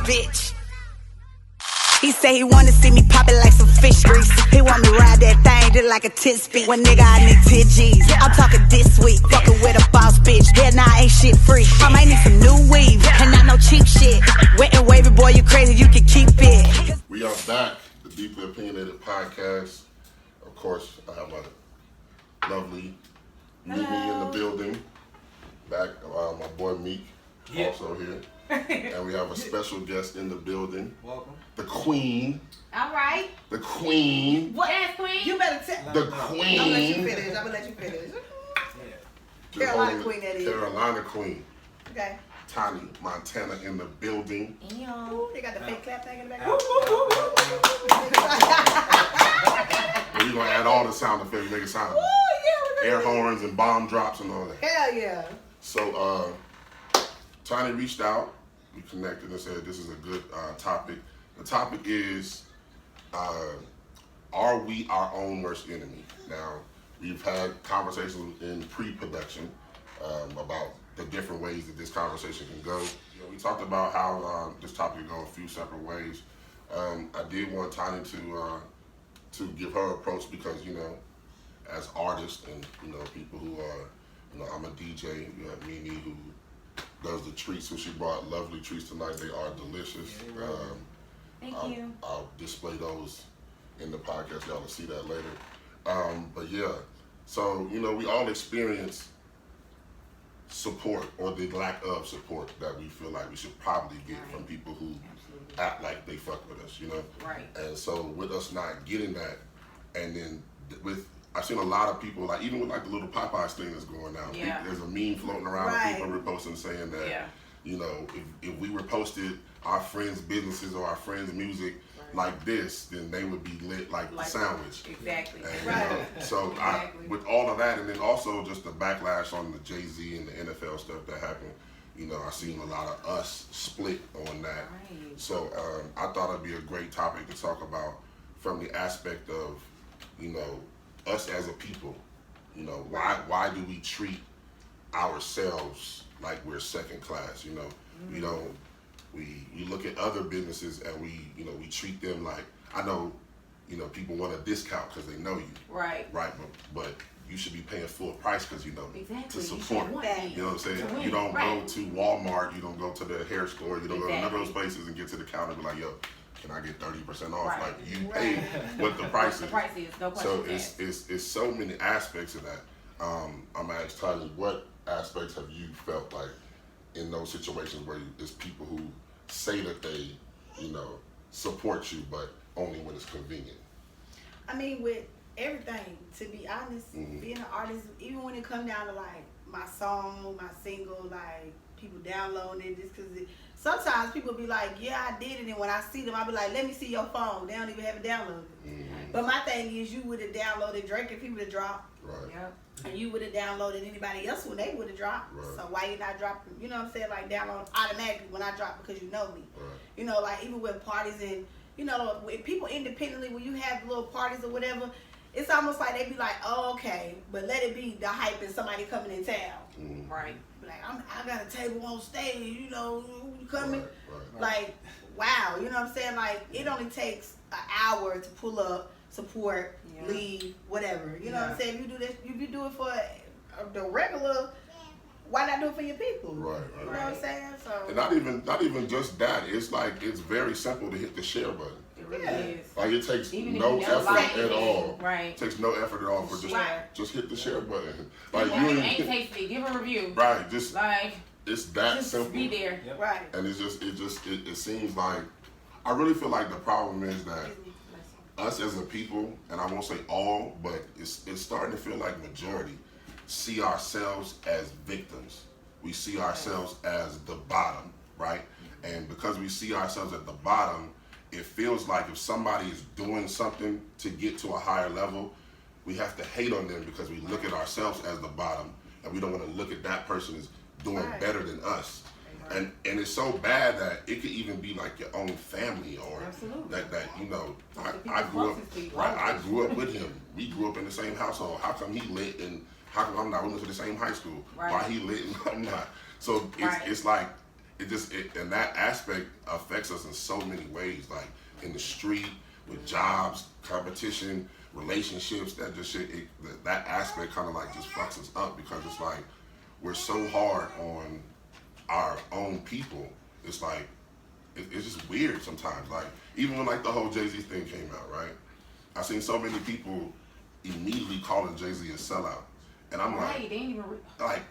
bitch. He say he wanna see me pop it like some fish grease. He want me ride that thing just like a tit spin. When nigga, I need 10 G's. I'm talking this week, fucking with a boss bitch. Hell nah, ain't shit free. I might need some new weave, and not no cheap shit. Wet and wavy, boy, you crazy, you can keep it. We are back, the Deeply Opinionated Podcast. Of course, I have my lovely Mimi in the building. Back, my boy Meek, also here. And we have a special guest in the building. Welcome. The Queen. All right. The Queen. What ass Queen? You better tell. The Queen. I'm gonna let you finish. Carolina Queen, that is. Carolina Queen. Okay. Tiny Montana in the building. Ooh, they got the fake clap thing in the back. Well, you're going to add all the sound effects, make it sound. Air horns and bomb drops and all that. Hell yeah. So, Tiny reached out. We connected and said this is a good topic. The topic is, are we our own worst enemy? Now, we've had conversations in pre-production about the different ways that this conversation can go. You know, we talked about how this topic can go a few separate ways. I did want Tiny to give her approach because, you know, as artists and, you know, people who are, you know, I'm a DJ, you have Mimi who does the treats, so she brought lovely treats tonight. They are delicious. Thank you. I'll display those in the podcast. Y'all will see that later. But yeah, so, you know, we all experience support or the lack of support that we feel like we should probably get from people who act like they fuck with us, you know? Right. And so with us not getting that, and then with, I've seen a lot of people, like even with like the little Popeyes thing that's going on, there's a meme floating around of people reposting saying that, you know, if we reposted our friends' businesses or our friends' music like this, then they would be lit like the sandwich. Exactly. And, you know, so with all of that, and then also just the backlash on the Jay-Z and the NFL stuff that happened, you know, I've seen a lot of us split on that. Right. So I thought it'd be a great topic to talk about from the aspect of, you know, us as a people. You know, why do we treat ourselves like we're second class? You know, we don't. We look at other businesses and we treat them like, I know, you know, people want a discount because they know you. Right. Right, but you should be paying full price because you know to support. You know what I'm saying? You don't go to Walmart, you don't go to the hair store, you don't go to none of those places and get to the counter and be like, yo, can I get 30% off? Like you pay what the price is. No question. So it's so many aspects of that. I'm gonna ask Tanya, what aspects have you felt like in those situations where it's people who say that they, you know, support you, but only when it's convenient? I mean, with everything, to be honest, being an artist, even when it comes down to like my song, my single, like people downloading it just because sometimes people be like, yeah, I did it, and when I see them, I'll be like, let me see your phone. They don't even have it downloaded. But my thing is, you would have downloaded Drake if he would have dropped. Right. Yep. And you would have downloaded anybody else when they would have dropped. Right. So why you not dropping? You know what I'm saying? Like download automatically when I drop because you know me. Right. You know, like even with parties and, you know, with people independently, when you have little parties or whatever, it's almost like they be like, oh, okay, but let it be the hype and somebody coming in town. Right. Like, I got a table on stage, you know, you coming? Right. Like, wow, you know what I'm saying? Like, it only takes an hour to pull up, support, leave, whatever. You know what I'm saying? If you do this, if you do it for the regular, why not do it for your people? Right. You know what I'm saying? So. And not even just that. It's like it's very simple to hit the share button. It really is. Like it takes Even no if you don't effort like at it, all. Right. It takes no effort at all for just hit the share button. Like you ain't tasty. Give a review. Right. Just like it's that just simple. Be there. Yep. Right. And it seems like I really feel like the problem is that us as a people, and I won't say all, but it's starting to feel like majority see ourselves as victims. We see ourselves as the bottom, right? And because we see ourselves at the bottom, it feels like if somebody is doing something to get to a higher level, we have to hate on them because we look at ourselves as the bottom and we don't want to look at that person as doing better than us. And it's so bad that it could even be like your own family or that you know, I grew up with him. We grew up in the same household. How come he lit and how come I'm not? We went to the same high school. Why he lit and I'm not? So it's like and that aspect affects us in so many ways, like in the street, with jobs, competition, relationships. That just shit, that aspect kind of like just fucks us up because it's like we're so hard on our own people. It's like it's just weird sometimes. Like even when like the whole Jay-Z thing came out, right? I seen so many people immediately calling Jay-Z a sellout, and I'm like, they ain't even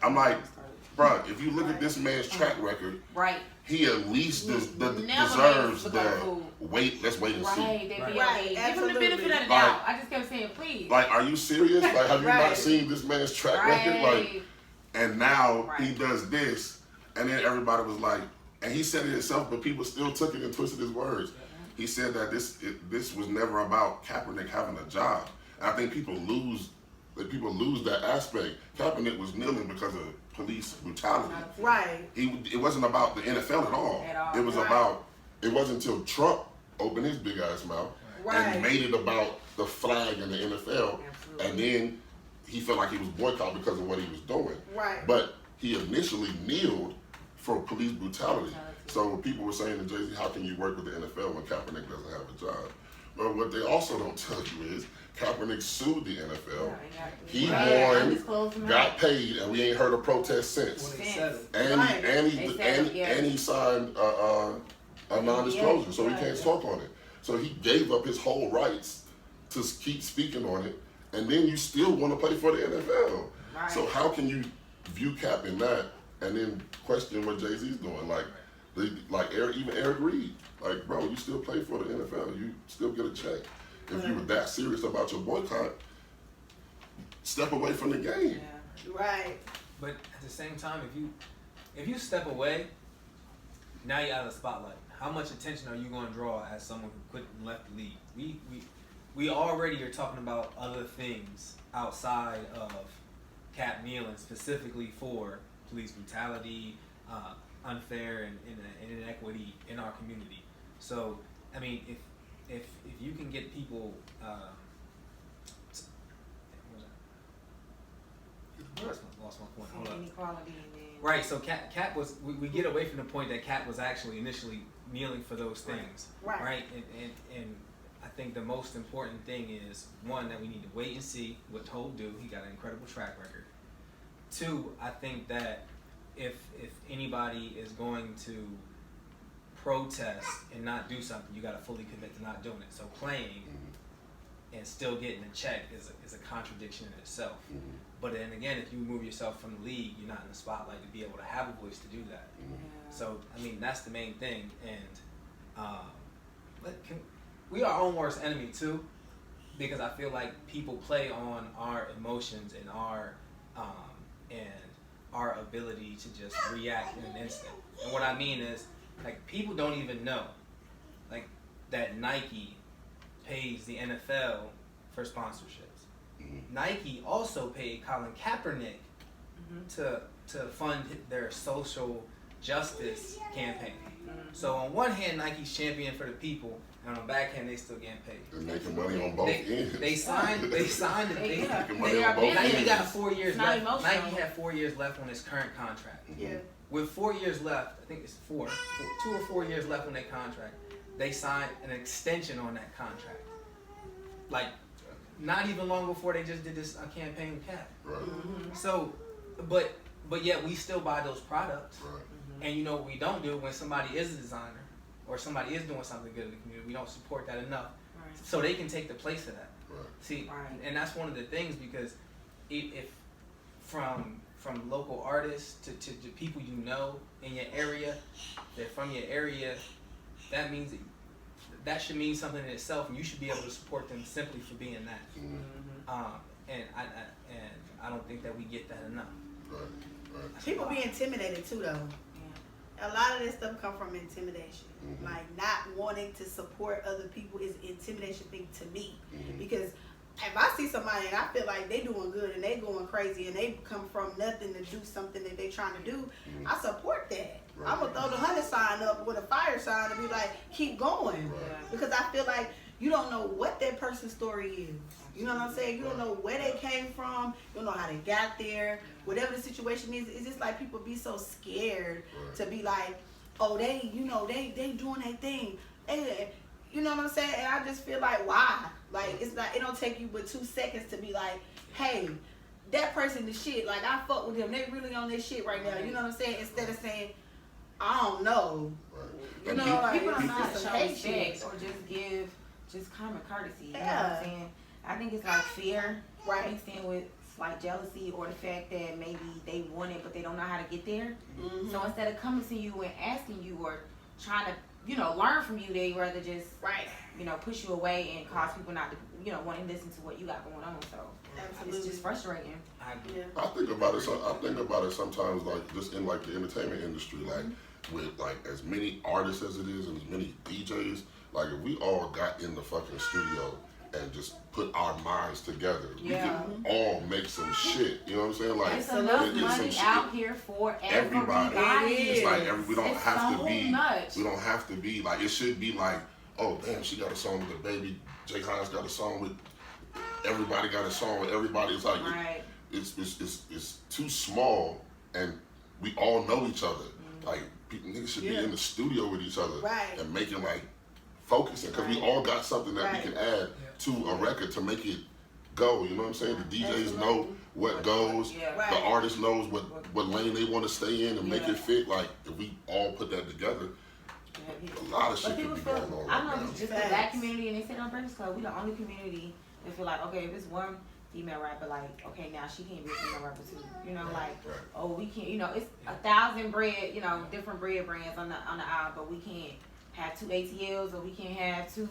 I'm like, bro, if you look at this man's track record, right, he at least deserves the wait. Let's wait and see. Right, give him the benefit of the doubt. I just kept saying, please. Like, are you serious? Like, have you not seen this man's track record? Like, and now he does this, and then everybody was like, and he said it himself, but people still took it and twisted his words. He said that this was never about Kaepernick having a job. And I think people lose that aspect. Kaepernick was kneeling because of police brutality. Right. It wasn't about the NFL at all. It was about. It wasn't until Trump opened his big ass mouth and made it about the flag and the NFL, and then he felt like he was boycotted because of what he was doing. Right. But he initially kneeled for police brutality. So people were saying to Jay-Z, how can you work with the NFL when Kaepernick doesn't have a job? But what they also don't tell you is Kaepernick sued the NFL. He won, got paid, and we ain't heard a protest since. And he signed a non-disclosure, so he can't talk on it. So he gave up his whole rights to keep speaking on it, and then you still want to play for the NFL. Right. So how can you view Cap in that and then question what Jay-Z's doing? Even Eric Reed, like, bro, you still play for the NFL. You still get a check. If you were that serious about your boycott, step away from the game. Yeah. Right. But at the same time, if you step away, now you're out of the spotlight. How much attention are you going to draw as someone who quit and left the league? We already are talking about other things outside of Cap kneeling, specifically for police brutality, unfair and inequity in our community. So, I mean, if you can get people, lost my point. Hold up. Inequality. Right. So Cap was. We get away from the point that Cap was actually initially kneeling for those things. Right. And I think the most important thing is, one, that we need to wait and see what Toad do. He got an incredible track record. Two, I think that if anybody is going to protest and not do something, you got to fully commit to not doing it. So playing and still getting a check is a contradiction in itself. But then again, if you remove yourself from the league, you're not in the spotlight to be able to have a voice to do that. So, I mean, that's the main thing. And we are our own worst enemy too, because I feel like people play on our emotions and our ability to just react in an instant. And what I mean is, like, people don't even know, like, that Nike pays the NFL for sponsorships. Nike also paid Colin Kaepernick to fund their social justice campaign. So on one hand, Nike's champion for the people, and on the back hand, they still getting paid. They're making money on both ends. They signed it. Nike got 4 years left. Nike had 4 years left on his current contract. Yeah. With 4 years left, I think it's 2 or 4 years left on their contract, they signed an extension on that contract. Like, not even long before they just did this campaign with Cap. Right. So, but yet we still buy those products. Right. And you know what we don't do when somebody is a designer or somebody is doing something good in the community, we don't support that enough. Right. So they can take the place of that. Right. See, and that's one of the things, because if from local artists to people you know in your area, they're from your area, that means that should mean something in itself, and you should be able to support them simply for being that. And I don't think that we get that enough. Right. People be intimidated too, though. A lot of this stuff come from intimidation. Like, not wanting to support other people is an intimidation thing to me. Because if I see somebody and I feel like they doing good and they going crazy and they come from nothing to do something that they trying to do, I support that. Right. I'm gonna throw the 100 sign up with a fire sign and be like, keep going. Right. Because I feel like you don't know what that person's story is. You know what I'm saying? You don't know where they came from. You don't know how they got there. Whatever the situation is, it's just like people be so scared to be like, oh, they doing their thing. You know what I'm saying? And I just feel like, why? Like, it's not, it don't take you but 2 seconds to be like, hey, that person the shit. Like, I fuck with them. They really on their shit right now. You know what I'm saying? Instead of saying, I don't know. Right. You know, like, people don't know how to just show hate respect shit. or just give common courtesy. You know what Yeah. I'm saying? I think it's like fear Right. mixed in with slight jealousy or the fact that maybe they want it but they don't know how to get there. Mm-hmm. So instead of coming to you and asking you or trying to, learn from you, they rather just push you away and cause people not to, want to listen to what you got going on. So Absolutely. it's just frustrating. Yeah. I think about it sometimes, like just in like the entertainment industry, like with like as many artists as it is and as many DJs, like if we all got in the fucking studio and just put our minds together, we can all make some shit. You know what I'm saying? Like it's enough money out here for everybody. It's like we don't It's have to so be. much. We don't have to be like. It should be like, oh damn, she got a song with the baby. Jay Hines got a song with. Everybody got a song with everybody. It's like it's too small, and we all know each other. Like niggas should be in the studio with each other and making like focusing because we all got something that we can add to a record to make it go. You know what I'm saying? The DJs know what goes. The artist knows what lane they want to stay in and make it fit. Like if we all put that together, a lot of shit could be going on. I know it's just the black community, and they said on Breakfast Club, we the only community that feel like, okay, if it's one female rapper, like, okay, now she can't be a female rapper too. You know, oh, we can't. It's 1,000 bread, different bread brands on the aisle, but we can't have 2 ATLs or we can't have 2,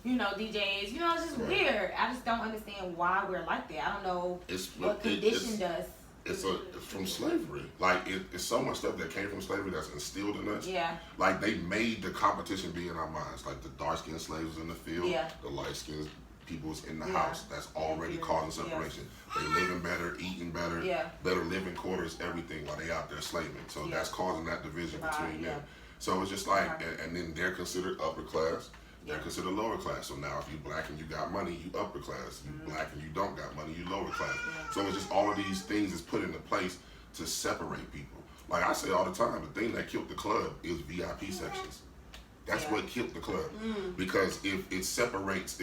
DJs. It's just weird. I just don't understand why we're like that. I don't know what conditioned us. It's from slavery. Like it's so much stuff that came from slavery that's instilled in us. Yeah. Like they made the competition be in our minds. Like the dark skinned slaves was in the field. Yeah. The light skinned people was in the house. That's already causing separation. They living better, eating better, better living quarters, everything while they out there slaving. So that's causing that division between them. So it's just like, and then they're considered upper class. They're considered lower class. So now if you black and you got money, you upper class. You black and you don't got money, you lower class. So it's just all of these things is put into place to separate people. Like I say all the time, the thing that killed the club is VIP sections. That's what killed the club. Because if it separates,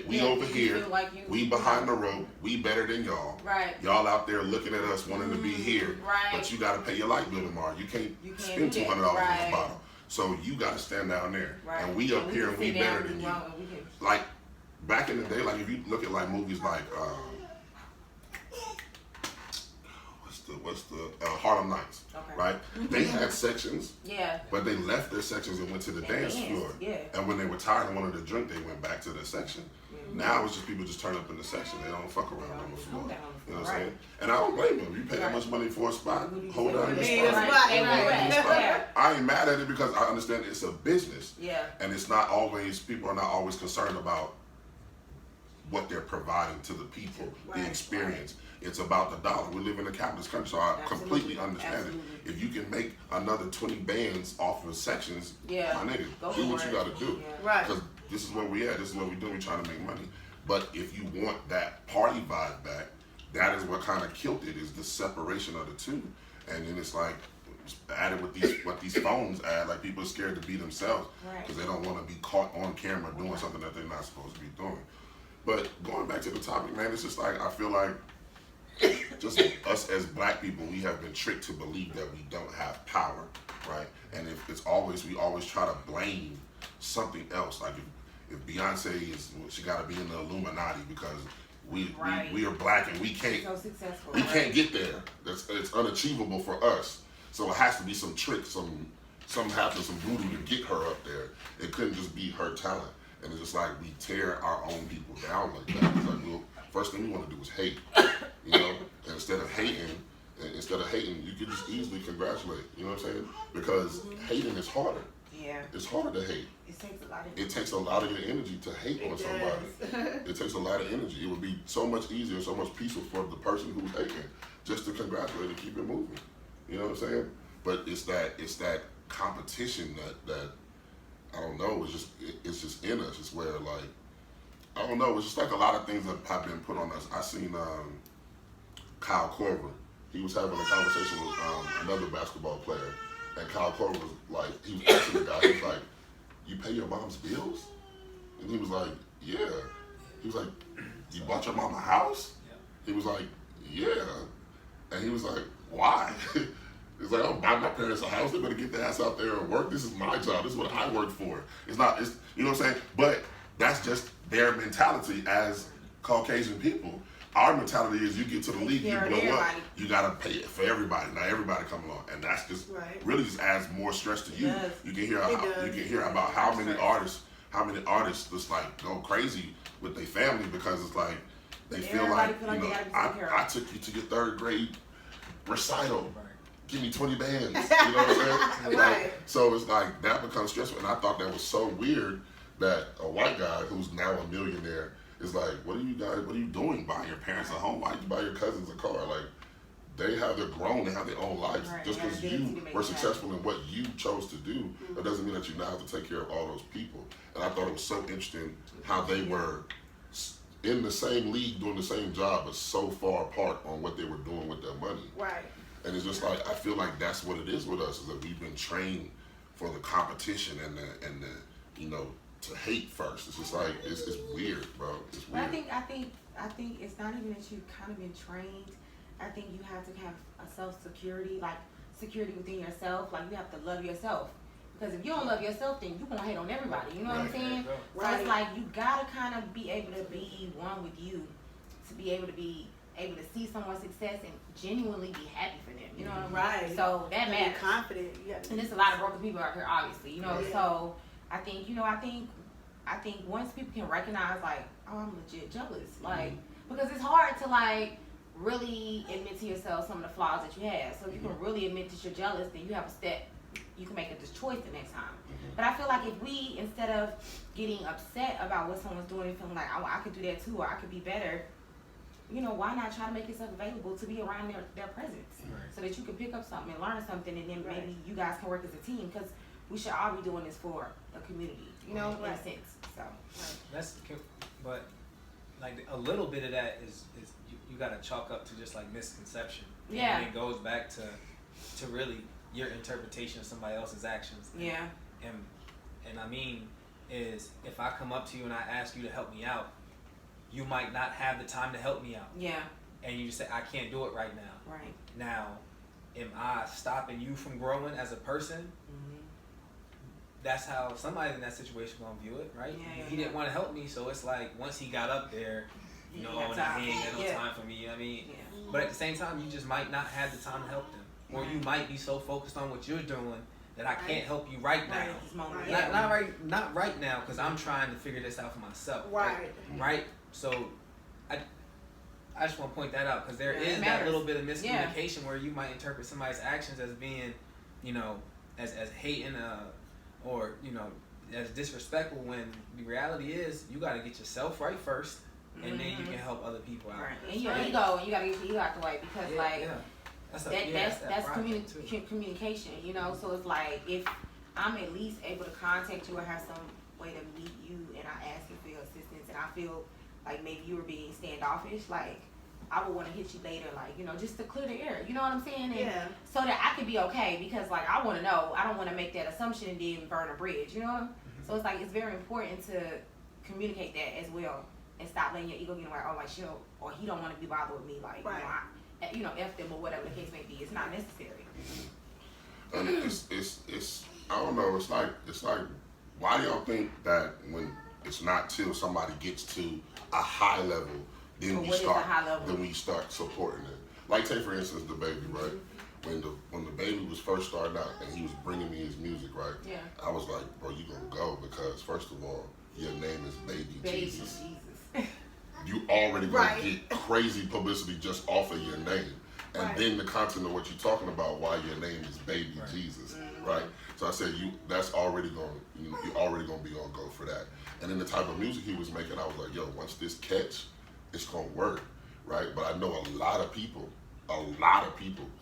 we over here, we behind the rope, we better than y'all. Right. Y'all out there looking at us wanting to be here. Right. But you got to pay your light bill tomorrow. You can't spend $200 on a bottle. So you got to stand down there. Right. And we up here and we better than you. Like back in the day, like if you look at like movies like what's the Harlem Nights, right? They had sections, but they left their sections and went to the dance floor. And when they were tired and wanted to drink, they went back to their section. Now it's just people just turn up in the section. They don't fuck around on the floor. You know what I'm saying? And I don't blame them. You pay that much money for a spot, hold down your spot. I ain't mad at it because I understand it's a business. And it's not always, people are not always concerned about what they're providing to the people, the experience. It's about the dollar. We live in a capitalist country, so I completely understand it. If you can make another 20 bands off of sections, my nigga, do what you gotta do. Because this is where we at, this is what we do, we trying to make money. But if you want that party vibe back, that is what kind of killed it, is the separation of the two. And then it's like, added with what these phones add, like people are scared to be themselves because they don't want to be caught on camera doing something that they're not supposed to be doing. But going back to the topic, man, it's just like, I feel like just us as black people, we have been tricked to believe that we don't have power, right? And if it's always, we always try to blame something else. Like if Beyonce is, she got to be in the Illuminati because we are black and we can't get there. It's unachievable for us. So it has to be some trick, some happen, some voodoo to get her up there. It couldn't just be her talent. And it's just like we tear our own people down like that. It's like, well, first thing we want to do is hate, you know? And instead of hating, you can just easily congratulate, you know what I'm saying? Because hating is harder. Yeah. It's harder to hate. It takes a lot of your energy to hate on somebody. It takes a lot of energy. It would be so much easier, so much peaceful for the person who's hating just to congratulate and keep it moving. You know what I'm saying? But it's that competition that I don't know, it's just in us. It's where like, I don't know, it's just like a lot of things that have been put on us. I seen Kyle Korver. He was having a conversation with another basketball player, And Kyle Cole was like, he was asking the guy, he was like, "You pay your mom's bills?" And he was like, "Yeah." He was like, "You bought your mom a house?" He was like, "Yeah." And he was like, "Why?" It's like, "I'll buy my parents a house. They better get their ass out there and work. This is my job. This is what I work for." It's not, it's, you know what I'm saying? But that's just their mentality as Caucasian people. Our mentality is you get to the league, you blow up, you gotta pay it for everybody. Now everybody come along, and that's just really just adds more stress to you. You can hear about how many artists just like go crazy with their family because it's like they feel like, you know, I took you to your 3rd grade recital. Give me 20 bands. You know what I'm saying? Like, so it's like that becomes stressful, and I thought that was so weird that a white guy who's now a millionaire is like, what are you doing buying your parents a home? Why did you buy your cousins a car? Like, they're grown, they have their own lives. Just because you were successful in what you chose to do, that doesn't mean that you now have to take care of all those people. And I thought it was so interesting how they were in the same league doing the same job, but so far apart on what they were doing with their money. Right. And it's just like, I feel like that's what it is with us, is that we've been trained for the competition and the you know, to hate first. It's just like, it's weird, bro. It's weird. I think it's not even that you've kind of been trained. I think you have to have a self-security, like security within yourself. Like, you have to love yourself. Because if you don't love yourself, then you're going to hate on everybody. You know what I'm saying? So it's like, you got to kind of be able to be one with you to be able to see someone's success and genuinely be happy for them. You know what I'm saying? So that matters. Be confident. And there's a lot of broken people out here, obviously. You know, so I think, you know, I think once people can recognize, like, oh, I'm legit jealous, like, because it's hard to, like, really admit to yourself some of the flaws that you have. So if you can really admit that you're jealous, then you have a step, you can make a choice the next time. But I feel like if we, instead of getting upset about what someone's doing and feeling like, oh, I could do that too, or I could be better, you know, why not try to make yourself available to be around their presence, so that you can pick up something and learn something, and then maybe you guys can work as a team, because we should all be doing this for the community, you know, in a sense. So but like a little bit of that is you got to chalk up to just like misconception. Yeah. And it goes back to really your interpretation of somebody else's actions. And I mean, is if I come up to you and I ask you to help me out, you might not have the time to help me out. Yeah. And you just say, I can't do it right now. Right. Now, am I stopping you from growing as a person? That's how somebody in that situation gonna view it, right? He didn't want to help me, so it's like once he got up there, you know, he ain't got no time for me. You know what I mean? But at the same time, you just might not have the time to help them, or you might be so focused on what you're doing that I can't help you right now. Not right now, because I'm trying to figure this out for myself. Right. So I just want to point that out, because there is that little bit of miscommunication where you might interpret somebody's actions as being, you know, as hating or, you know, as disrespectful, when the reality is you got to get yourself right first, and then you can help other people out. And your ego, you got to get your ego out the way, because that's communication, you know. So it's like, if I'm at least able to contact you or have some way to meet you, and I ask you for your assistance, and I feel like maybe you were being standoffish, like, I would want to hit you later, like, you know, just to clear the air, you know what I'm saying? And so that I could be okay, because, like, I want to know. I don't want to make that assumption and then burn a bridge, you know? So it's like, it's very important to communicate that as well, and stop letting your ego get away. Oh, like, or he don't want to be bothered with me, like, you know, F them or whatever the case may be. It's not necessary. And it's I don't know. It's like, why do y'all think that when it's not till somebody gets to a high level, then we start supporting it? Like, take for instance the baby, right? When the baby was first starting out and he was bringing me his music, right? I was like, bro, you gonna go, because first of all, your name is Baby Jesus. You already gonna get crazy publicity just off of your name, and then the content of what you're talking about, why your name is Baby Jesus, right? So I said, that's already you're already gonna be on go for that. And then the type of music he was making, I was like, yo, once this catch, it's gonna work, right? But I know a lot of people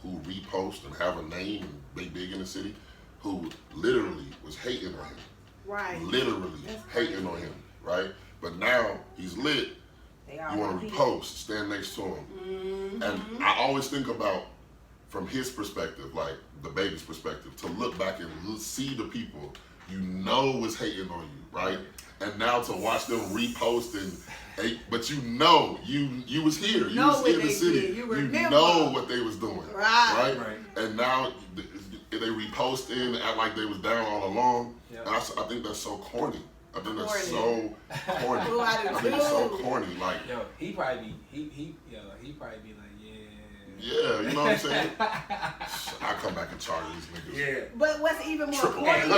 who repost and have a name and big in the city, who literally was hating on him. Literally hating on him, right? But now he's lit. You want to repost, stand next to him. And I always think about from his perspective, like the baby's perspective, to look back and see the people you know was hating on you, right? And now to watch them repost but you was here, you was in the city, you know what they was doing, right? And now they reposting and act like they was down all along. Yep. And I think that's so corny. I think that's so corny. I think it's so corny. Like, yo, he probably be like, yeah, you know what I'm saying? I come back and charge these niggas. Yeah. But what's even more cornier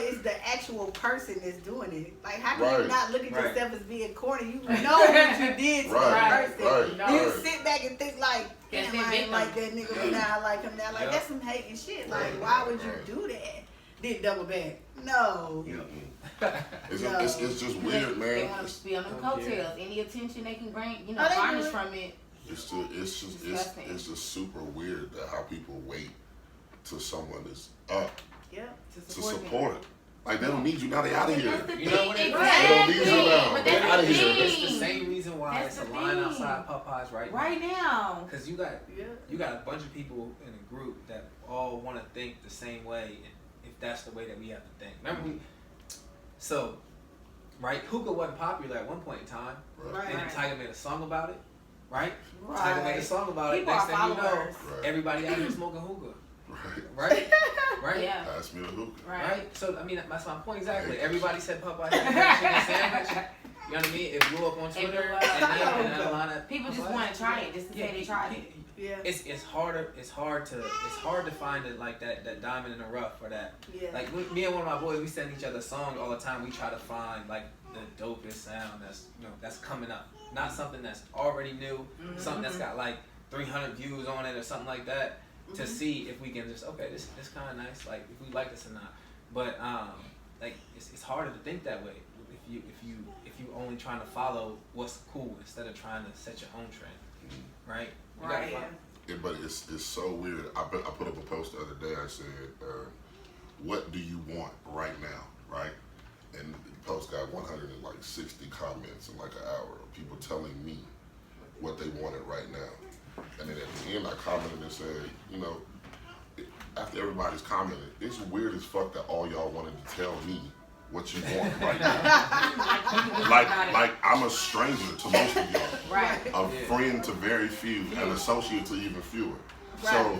is the actual person that's doing it. Like, how can you not look at yourself as being corny? You know what you did to the person. You sit back and think like, damn, I ain't like that nigga, but now I like him now. Like, that's some hating shit. Like, why would you do that? Then double back. No. It's just weird, man. They want to be on them coattails. Any attention they can bring, garnish from it. It's just super weird that how people wait till someone is up to support. Like, they don't need you now. They out of here. You know what? They don't need you now. They out of here. It's the same reason why it's a line outside Popeyes right now. Because you got a bunch of people in a group that all want to think the same way. If that's the way that we have to think. Remember hookah wasn't popular at one point in time. And then Tiger made a song about it. Right? Tiger made a song about it. Next thing you know, everybody out here smoking hookah. Right? Yeah. Pass me the hookah. Right? So, I mean, that's my point exactly. Everybody said Popeye had a sandwich. You know what I mean? It blew up on Twitter. And a lot of people just want to try it just to say they tried it. Yeah. It's hard to find it like that diamond in the rough or that. Yeah. Like me and one of my boys, we send each other songs all the time. We try to find like the dopest sound that's coming up. Not something that's already new, something that's got like 300 views on it or something like that, to see if we can just this kind of nice, like if we like this or not. But like it's harder to think that way if you only trying to follow what's cool instead of trying to set your own trend, right? But it's so weird. I put up a post the other day. I said, "What do you want right now?" Right? And the post got 160 comments in like an hour of people telling me what they wanted right now. And then at the end, I commented and said, after everybody's commented, it's weird as fuck that all y'all wanted to tell me what you want right now. like I'm a stranger to most of y'all. A friend to very few, an associate to even fewer. So,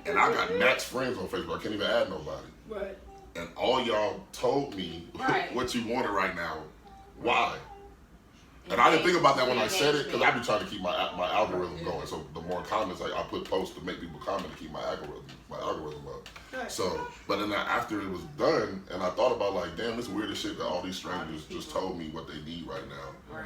and I got max friends on Facebook. I can't even add nobody. Right. And all y'all told me what you wanted right now. Why? And I didn't think about that when I said it, because I be trying to keep my algorithm going. So the more comments I put posts to make people comment to keep my algorithm up. Right. So, but then after it was done, and I thought about like, damn, this weird as shit that all these strangers just told me what they need right now. Right.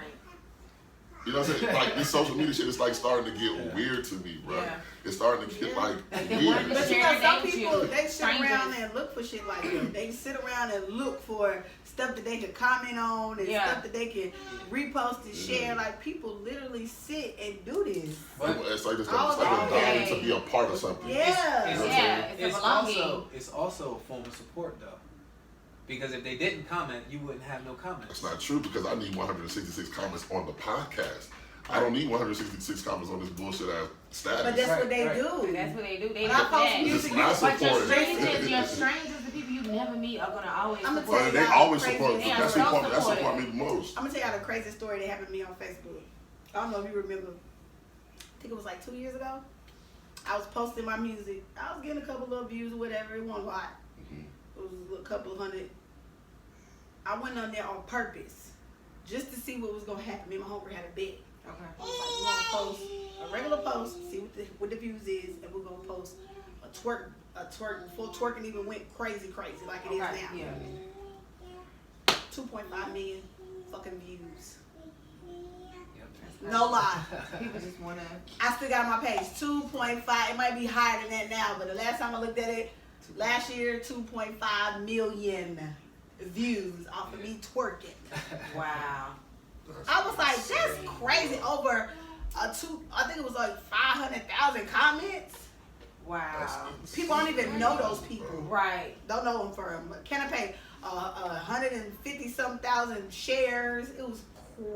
You know what I'm saying? Like, this social media shit is like starting to get weird to me, bro. Yeah. It's starting to get like weird. But some people, they sit around and look for shit like that. They sit around and look for stuff that they can comment on and stuff that they can repost and share. Like, people literally sit and do this. But it's like a dying to be a part of something. Yeah. It's also a form of support, though. Because if they didn't comment, you wouldn't have no comments. That's not true, because I need 166 comments on the podcast. I don't need 166 comments on this bullshit ass status. But that's what they do. That's what they do. They look at music. But your strangers, the people you never meet, are gonna always support you. They always support me. That's support me the most. I'm gonna tell y'all the crazy story that happened to me on Facebook. I don't know if you remember. I think it was like 2 years ago. I was posting my music. I was getting a couple of views or whatever. It wasn't a lot. It was a couple of hundred. I went on there on purpose just to see what was gonna happen. Me and my homegirl had a bet. Okay. I was like, we're gonna post a regular post, see what the views is, and we're gonna post a twerk before twerking even went crazy like it is now. Yeah. 2.5 million fucking views. No lie. People just wanna. I still got on my page 2.5. It might be higher than that now, but the last time I looked at it, last year 2.5 million views off of me twerking. Wow. I was like, that's crazy. Over I think it was like 500,000 comments. Wow. People don't even know those people. Right. Don't know them for them. Can I pay 150 some thousand shares? It was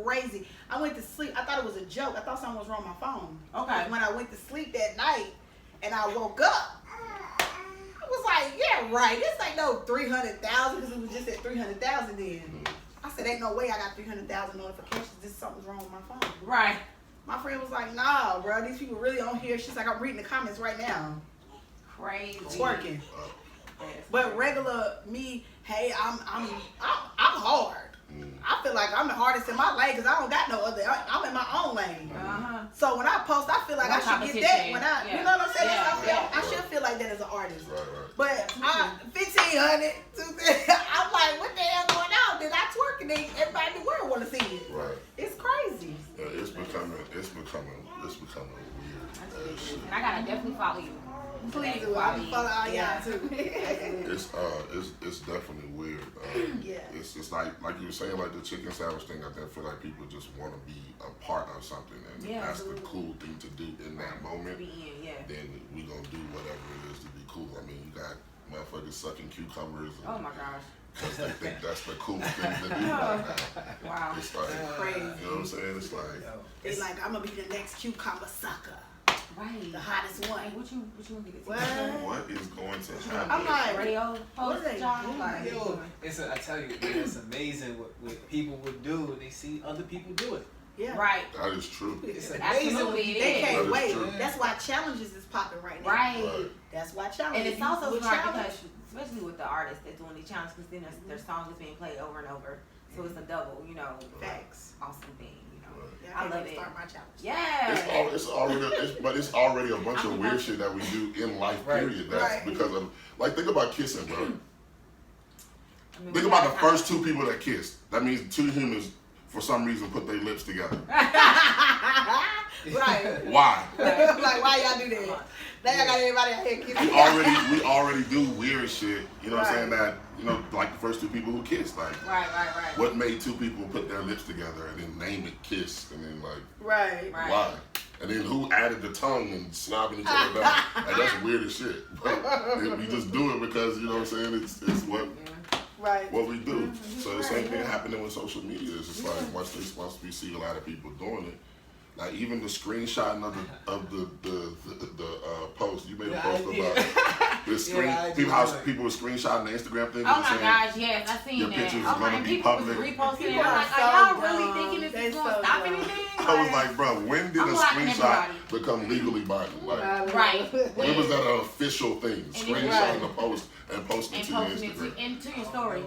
crazy. I went to sleep. I thought it was a joke. I thought something was wrong with my phone. Okay. When I went to sleep that night and I woke up, I was like, yeah, right. This ain't no 300,000 because it was just at 300,000 then. I said, ain't no way I got 300,000 notifications. This something's wrong with my phone. Right. My friend was like, nah, bro. These people really on here. She's like, I'm reading the comments right now. Crazy. Twerking. But regular me, hey, I'm hard. I feel like I'm the hardest in my lane because I don't got no other. I'm in my own lane. So when I post, I feel like I should get that. When I, you know what I'm saying? That's how I feel. I should feel like that as an artist. But 1,500, I'm like, what the hell going on? Did I twerk and everybody in the world want to see it? Right. It's crazy. Yeah, it's becoming weird. And I gotta definitely follow you. Please do. I'll follow all y'all too. It's definitely weird. Yeah. It's just like you were saying, like the chicken sandwich thing. I feel like people just want to be a part of something, and Yeah, that's absolutely. the cool thing to do in that moment. Yeah. Then we gonna do whatever it is to be cool. I mean, you got motherfuckers sucking cucumbers. Oh my gosh. Because they think that's the cool thing to do right now. Wow. It's like, Crazy. you know what I'm saying? It's like, They like, I'm gonna be the next cucumber sucker. Right. The hottest one. What you gonna get? What? what is going to happen? I'm like, Radio what post are they job. doing? Like, Yo, I tell you, man, it's amazing what people would do when they see other people do it. yeah. right. That is true. It's amazing. Absolutely, it They is. That can't is wait. true. That's why challenges is popping right now. Right. Right. That's why challenges. And it's also With smart challenge- because, especially with the artists that doing the challenge, because then their song is being played over and over, so it's a double, Facts. awesome thing. Yeah, I can't love wait to it. start my challenge. Yeah. It's already a bunch of weird shit that we do in life. Period. That's Right. because of like think about kissing, bro. I mean, Think we about gotta the first two people that kissed. That means two humans for some reason put their lips together. Right. Why? Like, why y'all do that? Now y'all got everybody out here kissing. We already do weird shit. You know what I'm saying? Right. That like the first two people who kissed. Like Right. what made two people put their lips together and then name it kiss and then like Right. Right. why? And then who added the tongue and slobbing each other down? Like that's weird as shit. But we just do it because you know what I'm saying. It's Right. what we do. So the same thing happening with social media. It's just like once we see a lot of people doing it. Like even the screenshotting of the post, you made a post about the screen. People were screenshotting the Instagram thing. Oh my saying, gosh, yes, I seen your that. pictures is Oh my, gonna and be people public. was reposting it. People I'm like, are are y'all so really dumb. thinking this They is going so to stop dumb. anything? I was like, bro, when did I'm a blocking screenshot everybody. become legally binding? Like, Right. when was that an official thing? Screenshotting Right. the post and posting And to your posting it Instagram. into your story.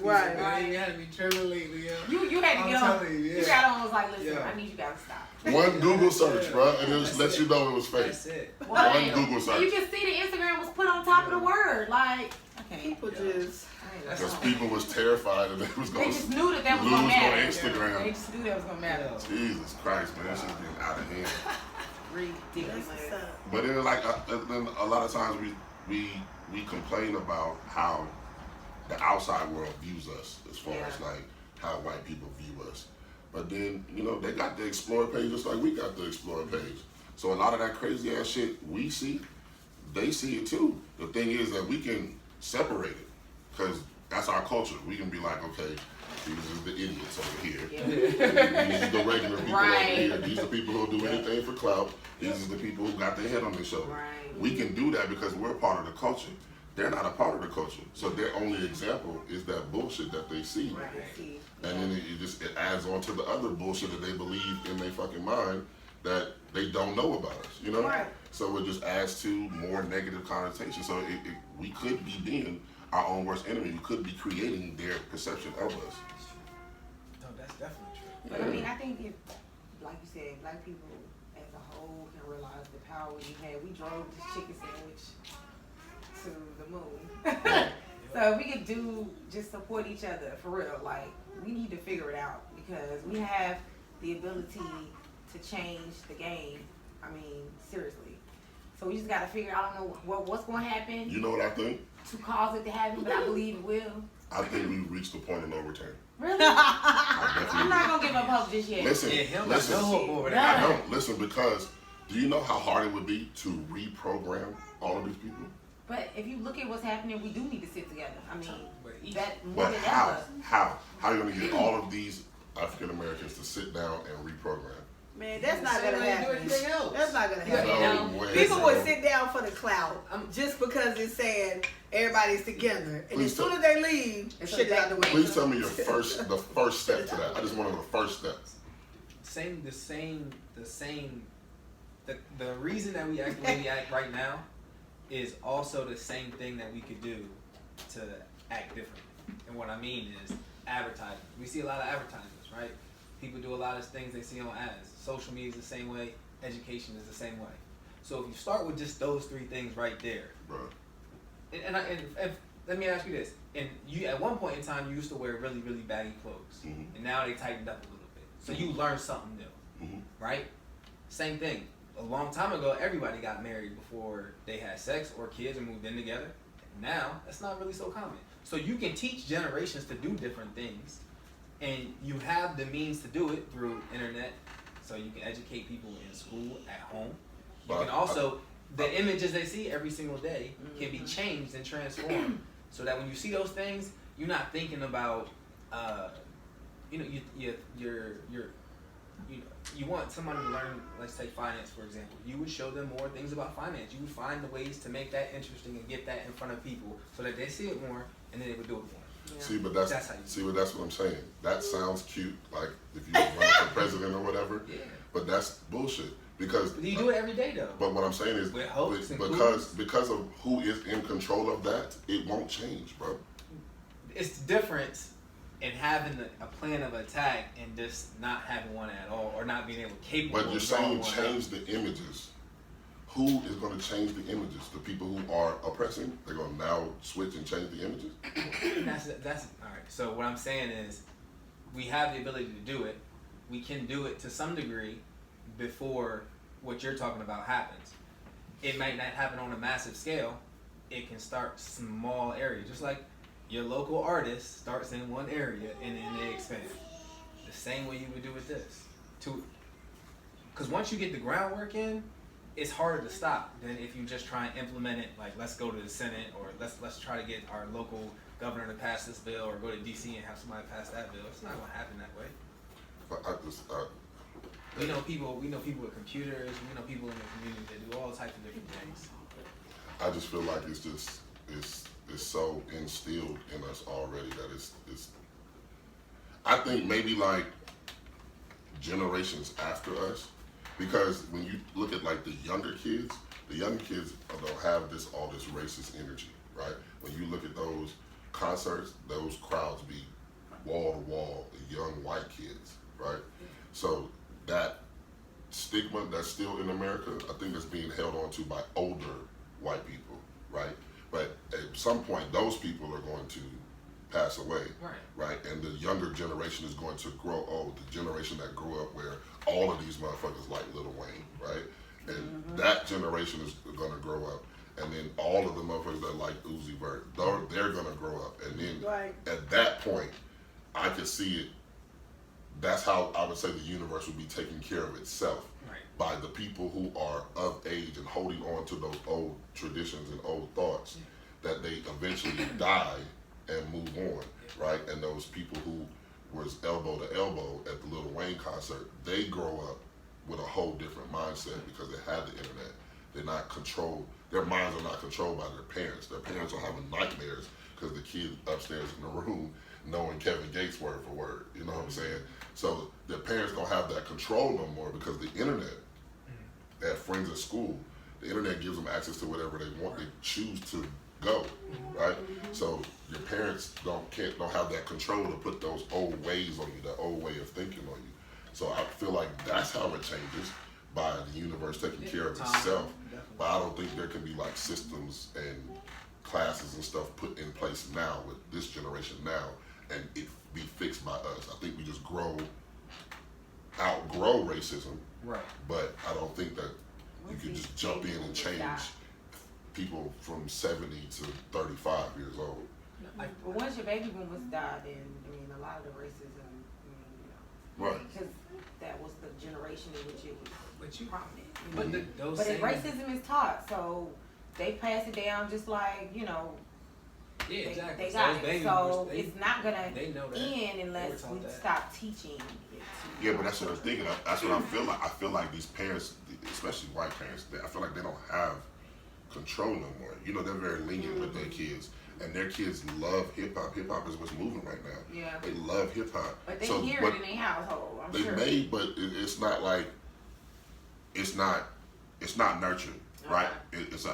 Right. You had to be tripping lately, yo. You had to I'm get on. telling you, You yeah. got on was like, listen, Yeah. I need you guys to stop. One Google search, bro, and it just lets you know it was fake. That's it. What? One Google And search. you can see the Instagram was put on top of the word. Like, okay. People just. Because people was terrified that they was They going just to knew that was lose going on to matter. Instagram. They just knew that was going to matter. Jesus Christ, man, this is getting out of hand. Ridiculous. That's what's up. But then, like, then a lot of times we complain about how the outside world views us, as far as like how white people view us. But then, they got the Explore page just like we got the Explore page. So a lot of that crazy ass shit we see, they see it too. The thing is that we can separate it, because that's our culture. We can be like, okay, these are the idiots over here. Yeah. These are the regular people Right. over here. These are the people who'll do anything for clout. These are the people who got their head on their shoulder. Right. We can do that because we're part of the culture. They're not a part of the culture. So their only example is that bullshit that they see. Right. See. And then it adds on to the other bullshit that they believe in their fucking mind that they don't know about us, Right. So it just adds to more negative connotation. So we could be being our own worst enemy. We could be creating their perception of us. No, that's definitely true. But I mean, I think if, like you said, black people as a whole can realize the power we had. We drove this chicken sandwich to the moon. So if we could just support each other for real, like we need to figure it out because we have the ability to change the game. I mean, seriously. So we just gotta figure. I don't know what's going to happen. You know what I think? To cause it to happen, but I believe it will. I think we've reached the point of no return. Really? I definitely I'm not do. gonna give up hope just yet. Listen, Yeah, him listen. no hope over No. there. I don't listen because do you know how hard it would be to reprogram all of these people? But if you look at what's happening, we do need to sit together. I mean, But each- that more But than how? ever. How are you gonna get all of these African Americans to sit down and reprogram. Man, that's not gonna happen. That's not gonna happen. No way, People bro. would sit down for the clout just because it's saying everybody's together, and as soon as they leave, shit is out the way. Please tell me the first step to that. I just want to know the first steps. The reason that we act the way we act right now is also the same thing that we could do to act differently. And what I mean is advertising. We see a lot of advertisements, right? People do a lot of things they see on ads. Social media is the same way. Education is the same way. So if you start with just those three things right there, bro. And let me ask you this: and you at one point in time you used to wear really really baggy clothes, and now they tightened up a little bit. So you learned something new, right? Same thing. A long time ago, everybody got married before they had sex or kids and moved in together. Now that's not really so common. So you can teach generations to do different things, and you have the means to do it through internet. So you can educate people in school, at home. You can also, the images they see every single day can be changed and transformed so that when you see those things, you're not thinking about, you want someone to learn, let's say finance, for example. You would show them more things about finance. You would find the ways to make that interesting and get that in front of people so that they see it more and then they would do it more. Yeah. See, but that's what I'm saying. That sounds cute, like if you run for president or whatever. Yeah. But that's bullshit. Because you do it every day though. But what I'm saying is, because of who is in control of that, it won't change, bro. It's different in having a plan of attack and just not having one at all, or not being capable. But you're saying change the images. Who is going to change the images? The people who are oppressing, they're going to now switch and change the images? That's all right. So what I'm saying is, we have the ability to do it. We can do it to some degree before what you're talking about happens. It might not happen on a massive scale. It can start small areas, just like your local artist starts in one area and then they expand. The same way you would do with this. Because once you get the groundwork in, it's harder to stop than if you just try and implement it. Like, let's go to the Senate, or let's try to get our local governor to pass this bill, or go to DC and have somebody pass that bill. It's not going to happen that way. We know people with computers. We know people in the community that do all types of different things. I just feel like it's so instilled in us already that it's. I think maybe like generations after us, because when you look at like the younger kids don't have all this racist energy, right? When you look at those concerts, those crowds be wall to wall, young white kids, right? So that stigma that's still in America, I think that's being held on to by older white people, right? But at some point, those people are going to pass away, right? And the younger generation is going to grow old. The generation that grew up where all of these motherfuckers like Lil Wayne, right? And that generation is going to grow up. And then all of the motherfuckers that like Uzi Vert, they're going to grow up. And then at that point, I could see it. That's how I would say the universe would be taking care of itself by the people who are of age and holding on to those old traditions and old thoughts that they eventually die and move on, right? And those people who was elbow to elbow at the Lil Wayne concert, they grow up with a whole different mindset because they have the internet. They're not controlled. Their minds are not controlled by their parents. Their parents are having nightmares because the kid upstairs in the room knowing Kevin Gates word for word. You know what I'm saying? So their parents don't have that control no more because the internet, they have friends at school, the internet gives them access to whatever they want. They choose to go, right? So your parents don't have that control to put those old ways on you, that old way of thinking on you. So I feel like that's how it changes, by the universe taking care of itself. But I don't think there can be like systems and classes and stuff put in place now with this generation now and it be fixed by us. I think we just outgrow racism, but I don't think that you can just jump in and change people from 70 to 35 years old. But once your baby boomers die, then a lot of the racism, because that was the generation in which it was prominent. But racism is taught, so they pass it down just like Yeah, exactly. They got it. So it's not gonna end unless we stop teaching. Yeah, but that's what I'm thinking. That's what I feel like. I feel like these parents, especially white parents, I feel like they don't have control no more. You know, they're very lenient with their kids. And their kids love hip hop. Hip hop is what's moving right now. Yeah. They love hip hop. But they hear it in their household, I'm sure. They may, but it's not like, it's not nurtured, right? It's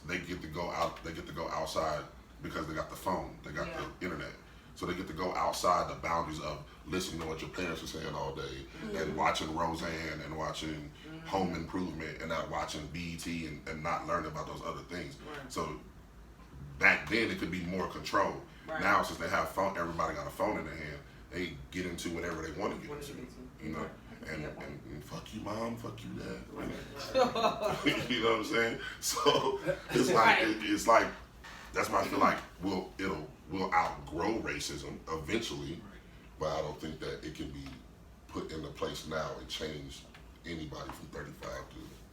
they get to go out, they get to go outside because they got the phone, they got the internet. So they get to go outside the boundaries of listening to what your parents are saying all day and watching Roseanne and watching Home Improvement and not watching BET and not learning about those other things. Right. So back then it could be more control. Right. Now since they have phone, everybody got a phone in their hand, they get into whatever they want to get into. You know, and fuck you mom, fuck you dad. You know what I'm saying? So it's like that's why I feel like we'll outgrow racism eventually, but I don't think that it can be put into place now and change anybody from 35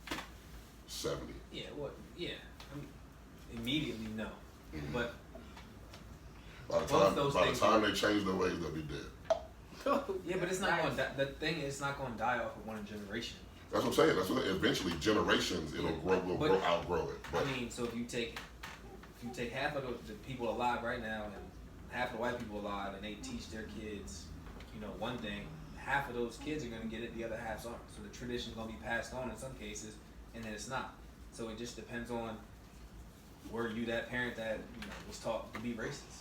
to 70. Yeah, well, yeah. Immediately, no. Mm-hmm. But by the time they change their ways, they'll be dead. Yeah, but it's not going. The thing is, it's not going to die off of one generation. That's what I'm saying. That's what eventually generations will outgrow it. But, I mean, so if you take half of the people alive right now and half of the white people alive, and they teach their kids, you know, one thing, half of those kids are going to get it, the other half's aren't. So the tradition's going to be passed on in some cases, and then it's not. So it just depends on, were you that parent that, you know, was taught to be racist?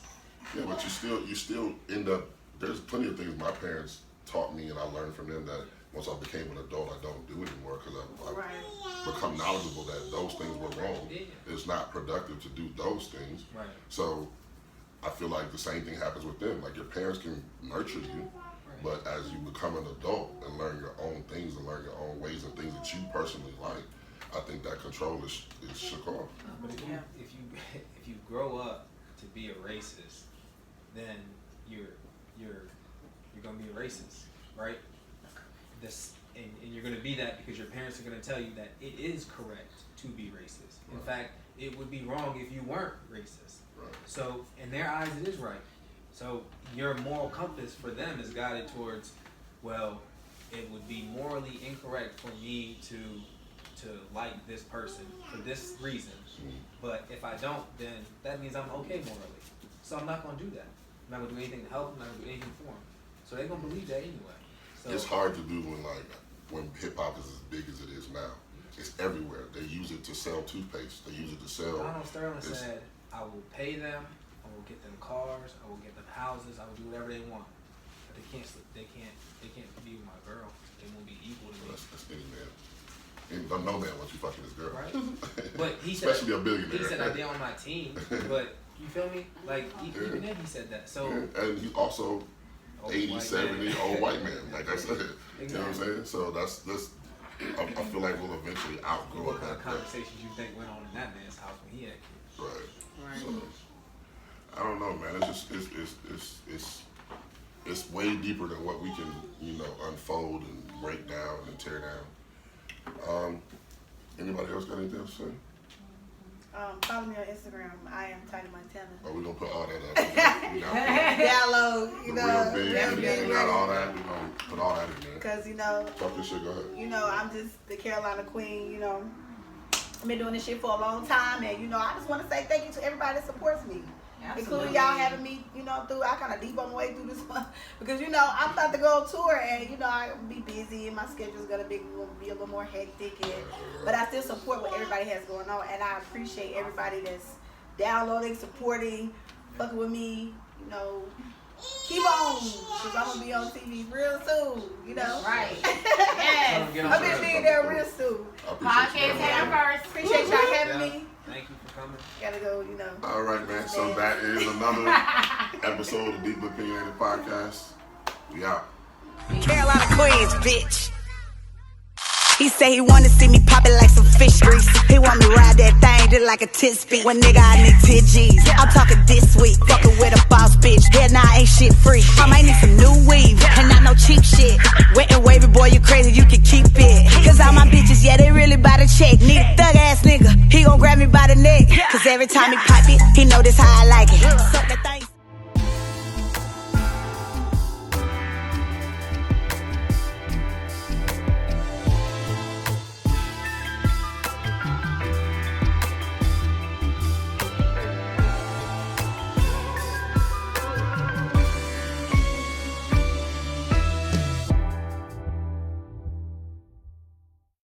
Yeah, but you still end up. There's plenty of things my parents taught me, and I learned from them that once I became an adult, I don't do anymore because I've become knowledgeable that those things were wrong. Yeah. It's not productive to do those things. Right. So I feel like the same thing happens with them. Like your parents can nurture you, but as you become an adult and learn your own things and learn your own ways and things that you personally like, I think that control is shook off. But if you grow up to be a racist, then you're gonna be a racist, right? And you're gonna be that because your parents are gonna tell you that it is correct to be racist. In fact, it would be wrong if you weren't racist. Right. So in their eyes, it is right. So your moral compass for them is guided towards, well, it would be morally incorrect for me to like this person for this reason. But if I don't, then that means I'm okay morally. So I'm not gonna do that. I'm not gonna do anything to help them. I'm not gonna do anything for them. So they're gonna believe that anyway. So it's hard to do when hip hop is as big as it is now. It's everywhere. They use it to sell toothpaste. They use it to sell. Donald Sterling said, "I will pay them. I will get them cars. I will get them houses. I will do whatever they want. But they can't be with my girl. They won't be equal to me." That's any man. No man wants you fucking his girl. Right. But he especially said, a billionaire. He said, "They're on my team." But you feel me? Like even then he said that. So and he's also 80, 70, old white man. Like I said, exactly. You know what I'm saying? So that's I feel like we'll eventually outgrow what kind of conversations you think went on in that man's house when he had kids? Right. So I don't know, man. It's just it's way deeper than what we can, you know, unfold and break down and tear down. Anybody else got anything to say? Follow me on Instagram. I am Tiny Montana. Oh, we're gonna put all that up. Download, you know. We got all that. We're gonna put all that in there. Because, you know. Talk this shit, go ahead. You know, I'm just the Carolina queen, you know. I've been doing this shit for a long time, and, you know, I just want to say thank you to everybody that supports me. Absolutely. Including y'all having me, you know, I kind of deep on the way through this one. Because, you know, I'm about to go on tour, and, you know, I'll be busy, and my schedule's going to be a little more hectic. But I still support what everybody has going on, and I appreciate everybody that's downloading, supporting, fucking with me, you know. Keep on, because I'm going to be on TV real soon, you know. Right. Yes. I'm going to be there real soon. Podcast first. Appreciate y'all having me. Thank you for coming. Gotta go, you know. All right, man. So that is another episode of Deeply Opinionated Podcast. We out. Carolina Queens, bitch. He say he wanna see me pop it like some fish grease. He want me ride that thing just like a tit speed. When nigga I need 10 G's. I'm talking this week, fucking with a boss bitch. Hell nah, ain't shit free. I might need some new weave, and not no cheap shit. Wet and wavy, boy, you crazy, you can keep it. Cause all my bitches, yeah, they really bout to check. Need a thug ass nigga, he gon' grab me by the neck. Cause every time he pipe it, he notice how I like it. Suck that thing.